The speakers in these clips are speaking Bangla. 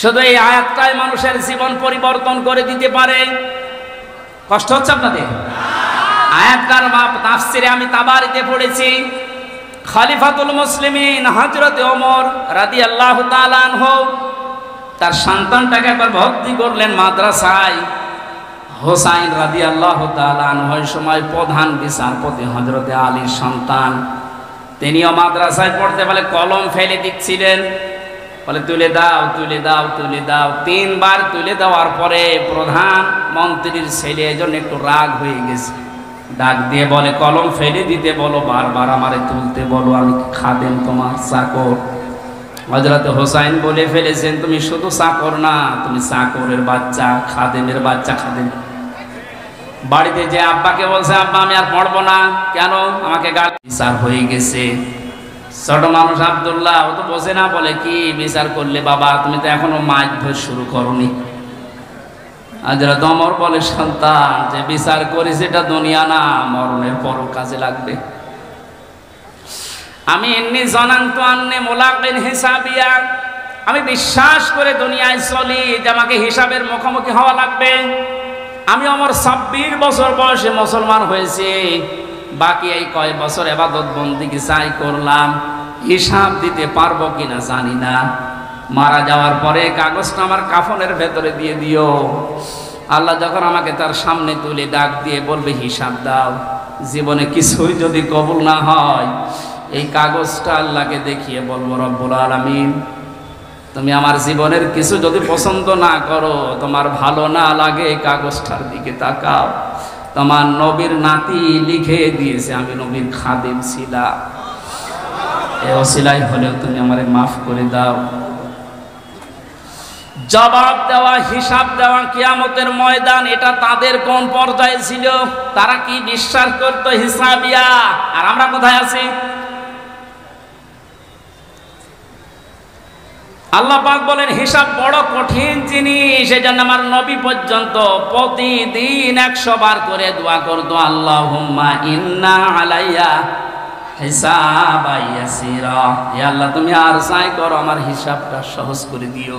শুধু এই আয়াতটাই মানুষের জীবন পরিবর্তন করে দিতে পারে। কষ্ট হচ্ছে আপনাদের? আয়াতটার তাফসিরে আমি তাবারিতে পড়েছি, খলিফাতুল মুসলিমিন হযরত ওমর রাদিয়াল্লাহু তাআলা আনহু তার সন্তানটাকে একবার ভর্তি করলেন মাদ্রাসায়। হোসাইন রাদিয়াল্লাহু তাআলা আনহু ওই সময় প্রধান বিচারপতি হযরত আলীর সন্তান, তিনিও মাদ্রাসায় পড়তে বলে কলম ফেলে দিচ্ছিলেন, বলে তুলে দাও তুলে দাও তুলে দাও। 3 বার তুলে দেওয়ার পরে প্রধান মন্ত্রীর ছেলে এজন্য একটু রাগ হয়ে গেছে, ডাক দিয়ে বলে কলম ফেলে দিতে বলো, বারবার আমারে তুলতে বলো, আমি খাদেম তোমার চাকর। হযরত হোসাইন বলে ফেলেছেন তুমি শুধু চাকর না, তুমি চাকরের বাচ্চা, খাদেমের বাচ্চা। খাদেম বাড়িতে যে আব্বাকে বলছে আব্বা আমি আর পড়বো না, কেন? আমাকে গালি। বিচার হয়ে গেছে। ছোট মানুষ আব্দুল্লাহ ও তো বোঝে না, বলে কি বিচার করলে বাবা, তুমি তো এখনো মারধর শুরু করনি। হযরত ওমর বলে সন্তান যে বিচার করিস এটা দুনিয়া না, মরণের পর কাজে লাগবে। আমি এমনি জানান্তু আন্নে মুলাকিন হিসাবিয়া, আমি বিশ্বাস করে দুনিয়ায় চলি যে আমাকে হিসাবের মুখোমুখি হওয়া লাগবে। আমি আমার 26 বছর বয়সে মুসলমান হয়েছি, বাকি এই কয় বছর ইবাদত বন্দেগী চাই করলাম, হিসাব দিতে পারবো কিনা জানি না। মারা যাওয়ার পরে কাগজটা আমার কাফনের ভেতরে দিয়ে দিও। আল্লাহ যখন আমাকে তার সামনে তুলে ডাক দিয়ে বলবে হিসাব দাও, জীবনে কিছুই যদি কবুল না হয় এই কাগজটা আল্লাহকে দেখিয়ে বলবো রব্বুল আলামিন তুমি আমার জীবনের কিছু যদি পছন্দ না করো, তোমার ভালো না লাগে, কাগজটার দিকে তাকাও, তোমার নবীর নাতি লিখে দিয়েছে আমি নবীর খাদেম ছিলাম, এই ওসিলাই হলেও তুমি আমারে মাফ করে দাও। জবাব দেওয়া, হিসাব দেওয়া কিয়ামতের ময়দান, এটা তাদের কোন পর্যায়ে ছিল? তারা কি বিশ্বাস করতো হিসাবিয়া? আর আমরা কোথায় আছি? আল্লাহ পাক বলেন হিসাব বড় কঠিন জিনিস, এজন্য আমার নবী পর্যন্ত প্রতিদিন 100 বার করে দোয়া করতো, আল্লাহুম্মা ইন্না আলাইয়া হিসাবা ইয়াসিরা, হে আল্লাহ তুমি আর চাই করো আমার হিসাবটা সহজ করে দিও।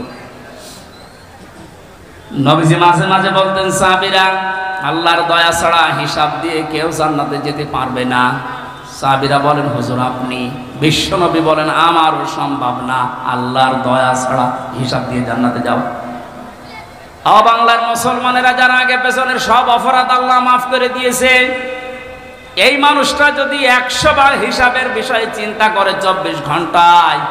নবীজি মাঝে মাঝে বলতেন সাহাবীরা আল্লাহর দয়া ছাড়া হিসাব দিয়ে কেউ জান্নাতে যেতে পারবে না। সাহাবীরা বলেন হুজুর আপনি? বিশ্বনবী বলেন আমারও সম্ভব না আল্লাহর দয়া ছাড়া হিসাব দিয়ে জান্নাতে যাও। বাংলার মুসলমানেরা যারা আগে পেছনের সব অপরাধ আল্লাহ মাফ করে দিয়েছে, এই মানুষটা যদি 100 বার হিসাবের বিষয়ে চিন্তা করে 24 ঘন্টায়,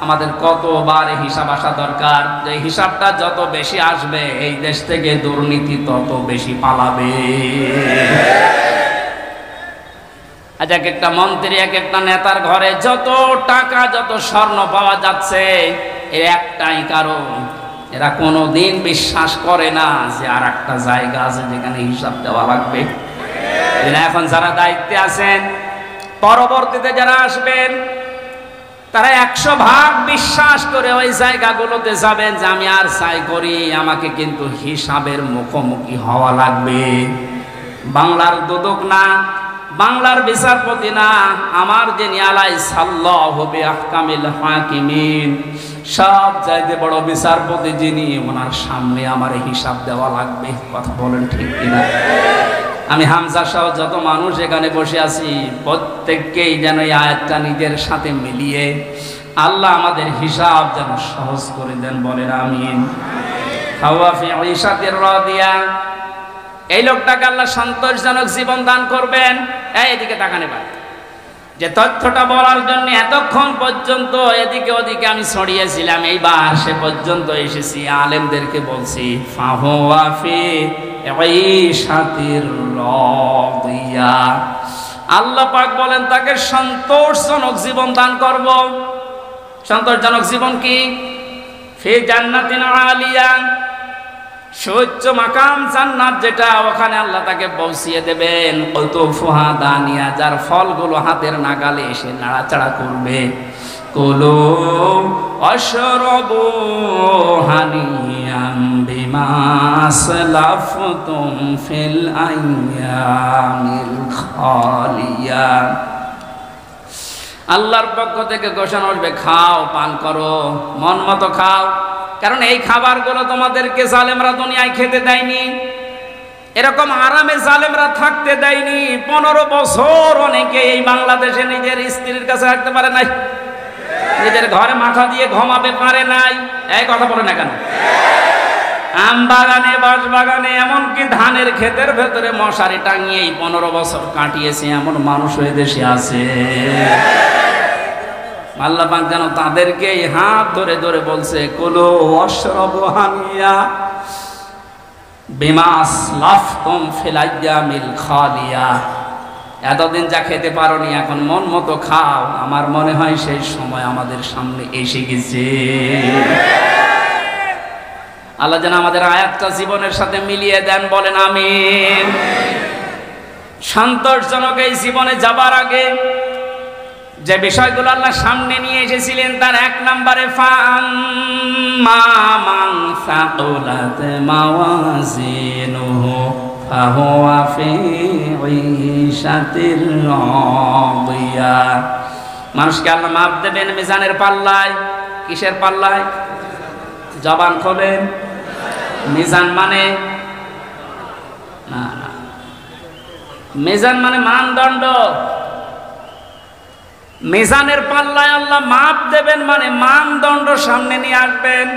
আমাদের কতবার হিসাব আসা দরকার। যে হিসাবটা যত বেশি আসবে এই দেশ থেকে দুর্নীতি তত বেশি পালাবে। আজ এক একটা মন্ত্রী, এক একটা নেতার ঘরে যত টাকা, যত স্বর্ণ পাওয়া যাচ্ছে, এর একটাই কারণ, এরা কোনোদিন বিশ্বাস করে না যে আর একটা জায়গা আছে যেখানে হিসাব দেওয়া লাগবে। এখন যারা দায়িত্বে আছেন, পরবর্তীতে যারা আসবেন, তারা 100 ভাগ বিশ্বাস করে ওই জায়গাগুলোতে যাবেন যে আমি আর চাই করি, আমাকে কিন্তু হিসাবের মুখোমুখি হওয়া লাগবে। বাংলার দুদক না, বাংলার বিচারপতি না, আমার যে নিয়ালাই সাল্লাল্লাহু বিআহকামিল হাকিমিন, সব চাইতে বড় বিচারপতি যিনি, ওনার সামনে আমার হিসাব দেওয়া লাগবে। কথা বলেন ঠিক কিনা? আমি হামজা সহ যত মানুষ এখানে বসে আছি, প্রত্যেককেই যেন এই আয়াতটা নিজের সাথে মিলিয়ে আল্লাহ আমাদের হিসাব যেন সহজ করে দেন, বলেন আমিন। খাওয়াফি ঈশাতির রাদিয়া, এই লোকটাকে আল্লাহ সন্তোষজনক জীবন দান করবেন। এদিকে তাকানে পারে যে তথ্যটা বলার জন্য এতক্ষণ পর্যন্ত এদিকে ওদিকে আমি ছড়িয়েছিলাম, এইবার সে পর্যন্ত এসেছি, আলেমদেরকে বলছি ফাহুয়া ফি ঈশাতির রাদিয়া, আল্লাহ পাক বলেন তাকে সন্তোষজনক জীবন দান করব। সন্তোষজনক জীবন কি? ফি জান্নাতিন আলিয়া, সুউচ্চ মাকাম জান্নাত যেটা, ওখানে আল্লাহ তাকে পৌঁছিয়ে দেবেন। কুতুফুহা দানিয়া, যার ফলগুলো হাতের নাগালে এসে নাড়াচাড়া করবে। কুলু ওয়াশরাবু হানিয়াম বিমা আসলাফতুম ফিল আইয়ামিল খালিয়া, আল্লাহর পক্ষ থেকে ঘোষণা আসবে খাও, পান করো, মন মতো খাও, কারণ এই খাবারগুলো তোমাদেরকে জালেমরা দুনিয়ায় খেতে দেয়নি, এরকম আরামে জালেমরা থাকতে দেয়নি। 15 বছর অনেকে এই বাংলাদেশে নিজের স্ত্রীর কাছে রাখতে পারে নাই, নিজের ঘরে মাথা দিয়ে ঘুমাবে পারে নাই। এই কথা বলে না কেন? আম বাগানে, বাঁশ বাগানে, এমনকি ধানের ক্ষেতের ভেতরে মশারি টাঙিয়ে 15 বছর কাটিয়েছে এমন মানুষ ওই দেশে আছে। আল্লাহ পাক যেন তাদেরকে হাত ধরে ধরে বলছে, কুলু ওয়াশরাবু হানিয়া বিমা আসলাফতুম ফিল আইয়ামিল খালিয়া। এতদিন যা খেতে পারোনি এখন মন মতো খাও। আমার মনে হয় সেই সময় আমাদের সামনে এসে গেছে। আল্লাহ যেন আমাদের আয়াতটা জীবনের সাথে মিলিয়ে দেন, বলেন আমিন। সন্তোষজনক এই জীবনে যাবার আগে যে বিষয়গুলো আল্লাহ সামনে নিয়ে এসেছিলেন তার 1 নম্বরে ফাম্মা মান সাকুলাত মাওয়াজিনুহু ফাহুয়া ফি ঈশাতির রাদিয়া। মানুষকে আল্লাহ মাপ দেবেন মিজানের পাল্লায়। কিসের পাল্লায়? জবান খোলেন। মিজান মানে না, মিজান মানে মানদণ্ড। মিজানের পাল্লায় আল্লাহ মাপ দেবেন মানে মানদণ্ড সামনে নিয়ে আসবেন।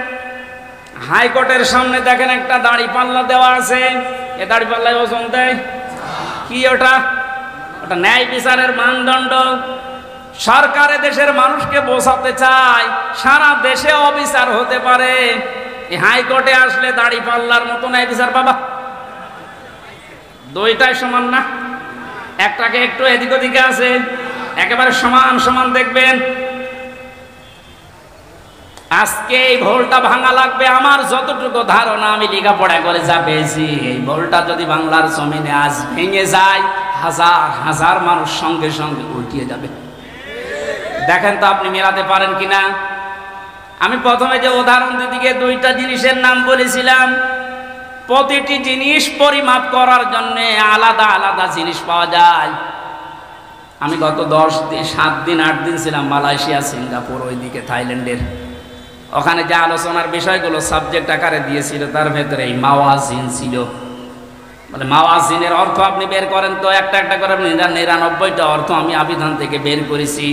হাইকোর্টের সামনে দেখেন একটা দাড়ি পাল্লা দেওয়া আছে, এ দাড়ি পাল্লায় ওজন দেয় কি? ওটা ন্যায় বিচারের মানদণ্ড। সরকারে দেশের মানুষকে বোঝাতে চায় সারা দেশে অবিচার হতে পারে, এই হাইকোর্টে আসলে দাড়ি পাল্লার মতো ন্যায় বিচার পাবা? দুইটাই সমান না, একটাকে একটু এদিক ওদিকে আছে, একেবারে সমান সমান দেখবেন। আজকে এই ভুলটা ভাঙা লাগবে। আমার যতটুকু ধারণা, আমি লেখাপড়া করে যা পেয়েছি, এই ভুলটা যদি বাংলার জমিনে আজ ভেঙে যায়, হাজার হাজার মানুষ সঙ্গে সঙ্গে উল্টিয়ে যাবে। দেখেন তো আপনি মেলাতে পারেন কিনা। আমি প্রথমে যে উদাহরণ দিকে 2টা জিনিসের নাম বলেছিলাম, প্রতিটি জিনিস পরিমাপ করার জন্য আলাদা আলাদা জিনিস পাওয়া যায়। আমি গত 7 দিন 8 দিন ছিলাম মালয়েশিয়া, সিঙ্গাপুর, ওইদিকে থাইল্যান্ডের। ওখানে যে আলোচনার বিষয়গুলো সাবজেক্ট আকারে দিয়েছিল তার ভেতরে এই মাওয়াজিন ছিল। মানে মাওয়াজিনের অর্থ আপনি বের করেন তো, একটা একটা করে 99টা অর্থ আমি আবিধান থেকে বের করেছি।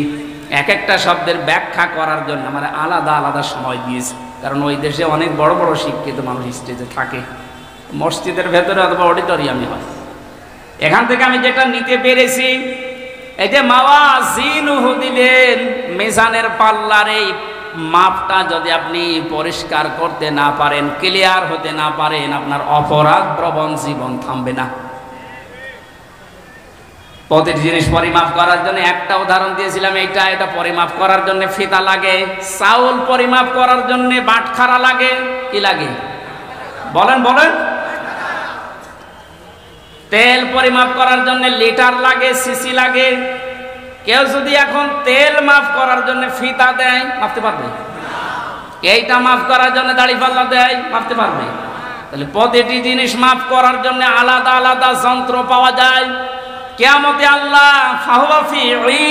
এক একটা শব্দের ব্যাখ্যা করার জন্য আমার আলাদা আলাদা সময় দিয়েছি, কারণ ওই দেশে অনেক বড় বড় শিক্ষিত মানুষ স্টেজে থাকে, মসজিদের ভেতরে অথবা অডিটোরিয়ামে হয়। এখান থেকে আমি যেটা নিতে পেরেছি, এই যে মাওয়াজিনুহু দিলেন, মিজানের পাল্লার এই মাপটা যদি আপনি পরিষ্কার করতে না পারেন, ক্লিয়ার হতে না পারেন, আপনার অপরাধ প্রবণ জীবন থামবে না। প্রতিটি জিনিস পরিমাপ করার জন্য একটা উদাহরণ দিয়েছিলাম, এটা পরিমাপ করার জন্য ফিতা লাগে। চাউল পরিমাপ করার জন্য বাটখারা লাগে। কি লাগে বলেন বলেন? তেল পরিমাপ করার জন্য লিটার লাগে, সিসি লাগে। কেউ যদি এখন তেল মাপ করার জন্য ফিতা দেয়, মাপতে পারবে? এইটা মাপ করার জন্য দাড়ি পাল্লা দেয়, মাপতে পারবে? তাহলে প্রতিটি জিনিস মাপ করার জন্য আলাদা আলাদা যন্ত্র পাওয়া যায়। কিয়ামতে আল্লাহ ফাহুয়া ফি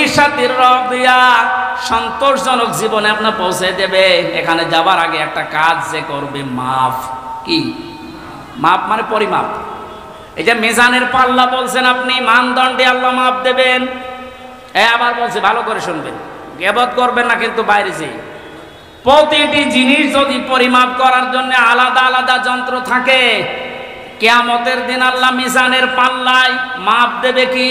ঈশাতির রাদিয়া, সন্তোষজনক জীবনে আপনার পৌঁছে দেবে। এখানে যাবার আগে একটা কাজ যে করবে, মাপ। কি মাপ? মানে পরিমাপ। এই যে মিজানের পাল্লা বলছেন আপনি, মানদণ্ডে আল্লাহ মাপ দেবেন। আবার বলছে, ভালো করে শুনবেন, গীবত করবেন না কিন্তু বাইরে যেয়ে। প্রতিটি জিনিস যদি পরিমাপ করার জন্য আলাদা আলাদা যন্ত্র থাকে, কিয়ামতের দিন আল্লাহ মিজানের পাল্লায় মাপ দেবে কি?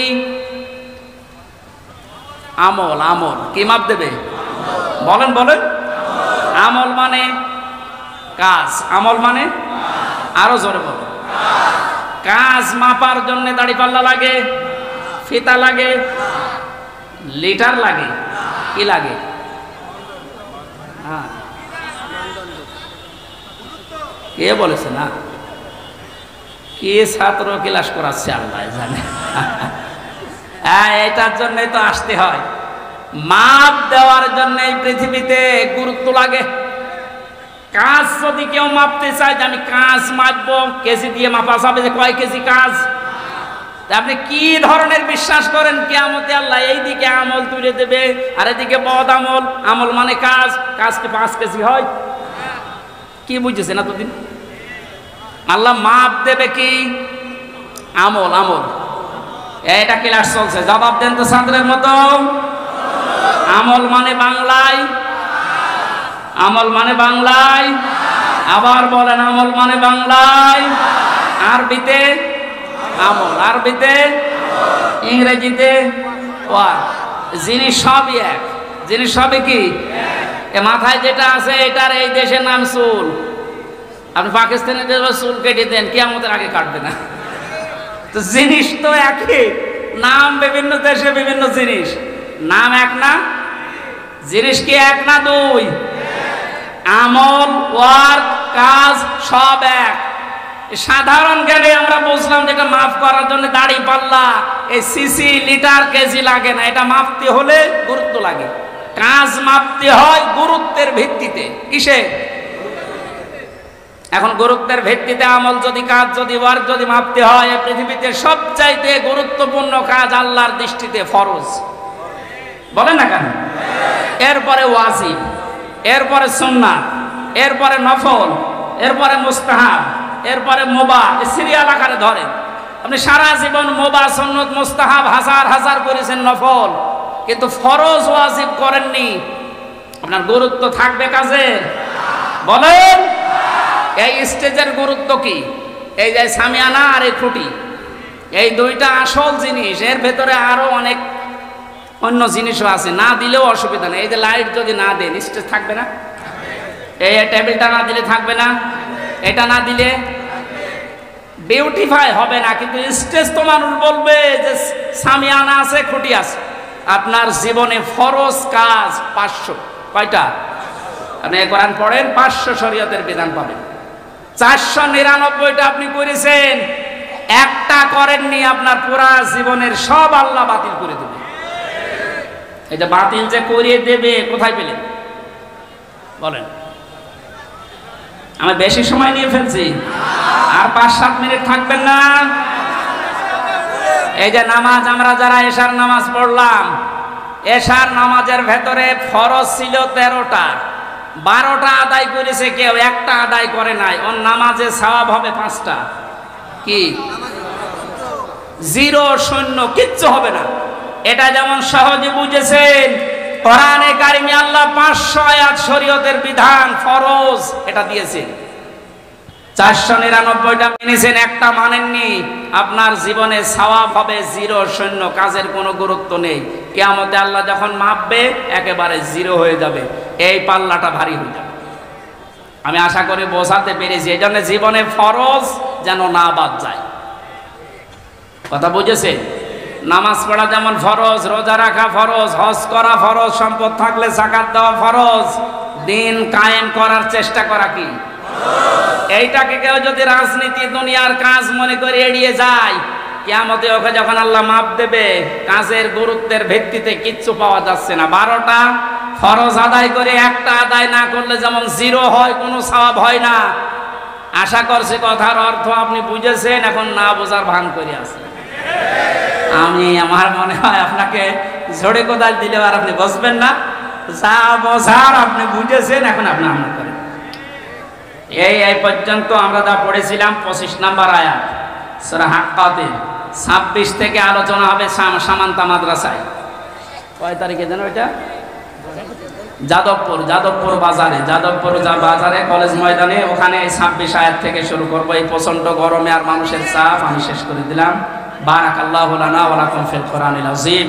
আমল। আমল কি মাপ দেবে? বলেন বলেন। আমল মানে কাজ, আমল মানে আরো জোরে বলেন। কাজ মাপার জন্য দাড়ি পাল্লা লাগে, ফিতা লাগে, লিটার লাগে। কি লাগে? কে বলেছে না? কে ছাত্র ক্লাস করাচ্ছে আল্লাহ জানে। এটার জন্যই তো আসতে হয়। মাপ দেওয়ার জন্য এই পৃথিবীতে গুরুত্ব লাগে। কাজ যদি কেউ মাপতে চায় যে আমি কাজ মাপবো, কেজি দিয়ে মাপা যাবে যে কয় কেজি কাজ। আপনি কি ধরনের বিশ্বাস করেন কিয়ামতে আল্লাহ এইদিকে আমল তুলে দেবে আর এদিকে বদ আমল? আমল মানে কাজ, কাজ কি 5 কেজি হয়? কি বুঝেছেন এতদিন? আল্লাহ মাপ দেবে কি? আমল। আমল, এটা ক্লাস চলছে, জবাব দেন তো ছাত্রের মতো। আমল মানে বাংলায়, আমল মানে বাংলায়, আবার বলেন আমল মানে বাংলায়, আরবিতে আমল, আরবিতে, ইংরেজিতে ওয়ার্ক। জিনিস সবই এক, জিনিস সবই কি? এ মাথায় যেটা আছে এটার এই দেশের নাম চুল। আপনি পাকিস্তানের চুল কেটে দেন, কিয়ামতের আগে কাটবে না। তো জিনিস তো একই, নাম বিভিন্ন দেশে বিভিন্ন জিনিস, নাম এক না? জিনিস কি এক না দুই? আমল, ওয়ার্ক, কাজ সব এক। সাধারণ জ্ঞানে আমরা বুঝলাম যেটা মাফ করার জন্য দাড়ি পাল্লা, এই সিসি লিটার কেজি লাগে না, এটা মাপতে হলে গুরুত্ব লাগে। কাজ মাপতে হয় গুরুত্বের ভিত্তিতে। কিসে? এখন গুরুত্বের ভিত্তিতে আমল যদি, কাজ যদি, ওয়ার্ক যদি মাপতে হয়, এই পৃথিবীতে সবচাইতে গুরুত্বপূর্ণ কাজ আল্লাহর দৃষ্টিতে ফরজ। বলেন না কেন? এরপরে ওয়াজিব, এরপরে সুন্নাত, এরপরে নফল, এরপরে মুস্তাহাব, এরপরে মুবাহ। সিরিয়াল আকারে ধরেন। আপনি সারা জীবন মুবাহ, সুন্নাত, মুস্তাহাব হাজার হাজার করেছেন, নফল, কিন্তু ফরজ ওয়াজিব করেননি। আপনার গুরুত্ব থাকবে কাজে? বলেন। এই স্টেজের গুরুত্ব কি? এই যে সামিয়ানা আর এই খুঁটি, এই দুইটা আসল জিনিস। এর ভেতরে আরো অনেক অন্য জিনিসও আছে, না দিলেও অসুবিধা নেই। এই যে লাইট যদি না দেন, স্টেজ থাকবে না? এই টেবিলটা না দিলে থাকবে না? এটা না দিলে বিউটিফাই হবে না। কিন্তু স্টেজ তো মানুষ বলবে যে সামিয়ানা আছে, খুঁটি আছে। আপনার জীবনে ফরজ কাজ 500। কয়টা? আপনি কোরআন পড়েন, 500 শরীয়তের বিধান পাবেন। 499টা আপনি করেছেন, একটা করেননি, আপনার পুরা জীবনের সব আল্লাহ বাতিল করে দেবে। এটা বাতিল যে করিয়ে দেবে, কোথায় পেলেন? বলেন। আমি বেশি সময় নিয়ে ফেলছি, আর 5-7 মিনিট থাকবেন না? এই যে নামাজ, আমরা যারা এশার নামাজ পড়লাম, এশার নামাজের ভেতরে ফরজ ছিল 13টা, 12টা আদায় করেছে কেউ, একটা আদায় করে নাই। ওর নামাজে সওয়াব হবে 5টা। কি? 0, 0, কিচ্ছু হবে না। এটা যেমন সহজে বুঝেছেন, কোরআনে কারিমে আল্লাহ 500 আয়াত শরীয়তের বিধান ফরজ এটা দিয়েছেন। 499টা মেনেছেন, একটা মানেননি। আপনার জীবনে সওয়াব হবে 0, 0, কাজের কোনো গুরুত্ব নেই। কিয়ামতে আল্লাহ যখন মাপবে একেবারে 0 হয়ে যাবে। এই পাল্লাটা ভারী হয়ে যাবে। আমি আশা করি বোঝাতে পেরেছি। এই জন্য জীবনে ফরজ যেন না বাদ যায়। কথা বুঝেছে? নামাজ পড়া যেমন ফরজ, রোজা রাখা ফরজ, হজ করা ফরজ, সম্পদ থাকলে যাকাত দেওয়া ফরজ, দিন কায়েম করার চেষ্টা করা কি? এইটাকে কেউ যদি রাজনীতি, দুনিয়ার কাজ মনে করে এড়িয়ে যায়, কিয়ামতে ওকে যখন আল্লাহ মাপ দেবে, কাজের গুরুত্বের ভিত্তিতে কিচ্ছু পাওয়া যাচ্ছে না। 12টা ফরজ আদায় করে একটা আদায় না করলে যেমন 0 হয়, কোনো সওয়াব হয় না। আশা করছি কথার অর্থ আপনি বুঝেছেন। এখন না বোঝার ভান করে আছেন। আমার মনে হয় আপনাকে ঝড়ে কোদাল দিলে আর আপনি বসবেন না। যা বোঝার আপনি বুঝেছেন, এখন আপনি আমল করেন। এই পর্যন্ত আমরা যা পড়েছিলাম 25 নম্বর আয়াত সূরা হাক্কাতে। 26 থেকে আলোচনা হবে সামান্তা মাদ্রাসায়। কয় তারিখে জানো এটা? যাদবপুর বাজারে কলেজ ময়দানে, ওখানে 26 আয়াত থেকে শুরু করবো। এই প্রচন্ড গরমে আর মানুষের চাপ আমি শেষ করে দিলাম। বারাকাল্লাহু লানা ওয়া লাকুম ফিল কোরআনিল আযীম।